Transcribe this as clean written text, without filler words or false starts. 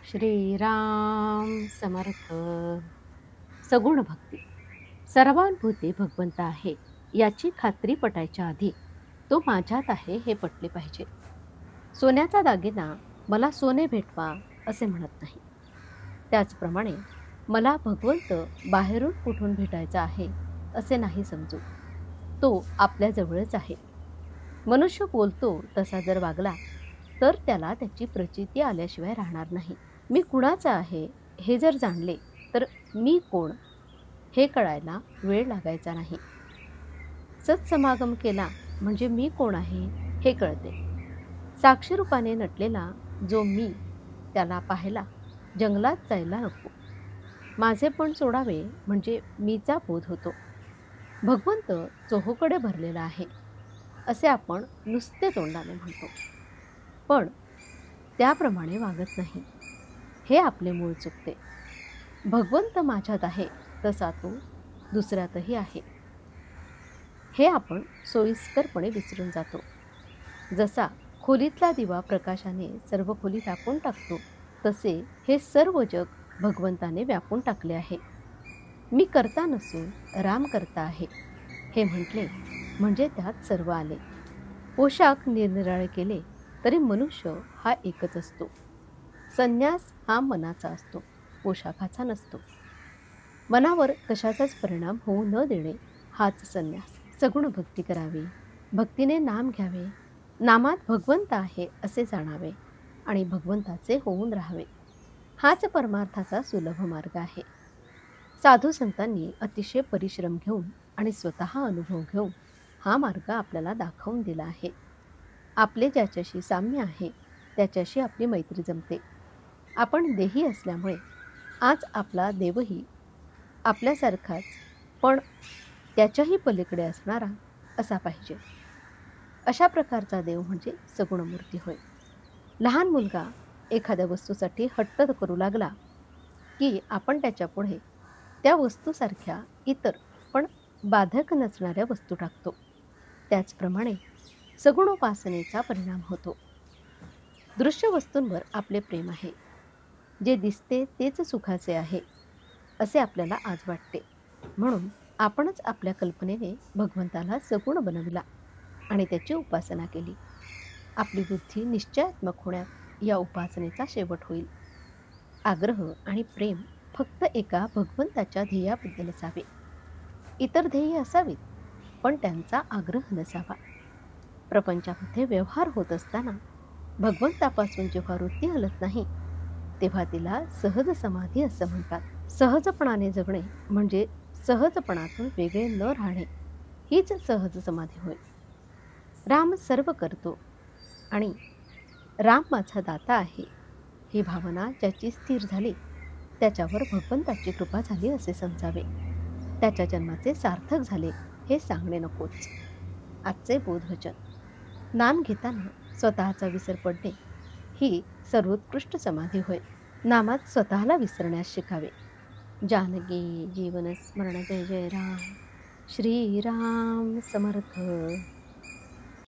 श्रीराम समर्थ. सगुण भक्ती. सर्वानुभूती भगवंत आहे याची खात्री पटायच्या आधी तो माझ्यात आहे हे पटले पाहिजे. सोन्याचा दागिना मला सोने भेटवा असे म्हणत नाही. त्याचप्रमाणे मला भगवंत बाहेरून कुठून भेटायचा आहे असे नाही समजू. तो आपल्याजवळच आहे. मनुष्य बोलतो तसा जर वागला तर त्याला त्याची प्रचिती आल्याशिवाय राहणार नाही. मी कुणाचा आहे हे जर जाणले तर मी कोण हे कळायला वेळ लागायचा नाही. सत्समागम केला म्हणजे मी कोण आहे हे कळते. साक्षी रूपाने नटलेला जो मी त्याला पाहायला जंगलात जायला नको. माझे पण सोडावे म्हणजे मीचा बोध होतो. भगवंत चोहोकडे भरलेला आहे असे आपण नुसते तोंडाने म्हणतो, पण त्याप्रमाणे वागत नाही. हे आपले मूळ चुकते. भगवंत माझ्यात आहे तसा तो दुसऱ्यातही आहे हे आपण सोयीस्करपणे विसरून जातो. जसा खोलीतला दिवा प्रकाशाने सर्व खोली व्यापून टाकतो तसे हे सर्व जग भगवंताने व्यापून टाकले आहे. मी करता नसून राम करता आहे हे म्हटले म्हणजे त्यात सर्व आले. पोशाख निरनिराळे केले तरी मनुष्य हा एकच असतो. संन्यास हा मनाचा असतो, पोशाखाचा नसतो. मनावर कशाचाच परिणाम होऊ न देणे हाच संन्यास. सगुण भक्ती करावी, भक्तीने नाम घ्यावे, नामात भगवंत आहे असे जाणावे आणि भगवंताचे होऊन राहावे. हाच परमार्थाचा सुलभ मार्ग आहे. साधू संतांनी अतिशय परिश्रम घेऊन आणि स्वतः अनुभव घेऊन हा मार्ग आपल्याला दाखवून दिला आहे. आपले ज्याच्याशी साम्य आहे त्याच्याशी आपली मैत्री जमते. आपण देही असल्यामुळे आज आपला देवही आपल्यासारखाच पण त्याच्याही पलीकडे असणारा असा पाहिजे. अशा प्रकारचा देव म्हणजे सगुणमूर्ती होय. लहान मुलगा एखाद्या वस्तूसाठी हट्ट करू लागला की आपण त्याच्या पुढे त्या वस्तूसारख्या इतर पण बाधक नसणाऱ्या वस्तू टाकतो. त्याचप्रमाणे सगुणोपासनेचा परिणाम होतो. दृश्य वस्तूंवर आपले प्रेम आहे. जे दिसते तेच सुखाचे आहे असे आपल्याला आज वाटते. म्हणून आपणच आपल्या कल्पनेने भगवंताला सगुण बनविला आणि त्याची उपासना केली. आपली बुद्धी निश्चयात्मक होण्यात या उपासनेचा शेवट होईल. आग्रह आणि प्रेम फक्त एका भगवंताच्या ध्येयाबद्दल असावे. इतर ध्येय असावीत पण त्यांचा आग्रह नसावा. प्रपंचामध्ये व्यवहार होत असताना भगवंतापासून जेव्हा वृत्ती हलत नाही तेव्हा तिला सहज समाधी असं म्हणतात. सहजपणाने जगणे म्हणजे सहजपणातून वेगळे न राहणे हीच सहज समाधी होय. राम सर्व करतो आणि राम माझा दाता आहे ही भावना ज्याची स्थिर झाली त्याच्यावर भगवंताची कृपा झाली असे समजावे. त्याच्या जन्माचे सार्थक झाले हे सांगणे नकोच. आजचे बोधवचन. नाम घेताना स्वतःचा विसर पडणे ही सर्वोत्कृष्ट समाधी होय. नामात स्वतःला विसरण्यास शिकावे. जानकी जीवन स्मरण जय जय राम. श्रीराम समर्थ.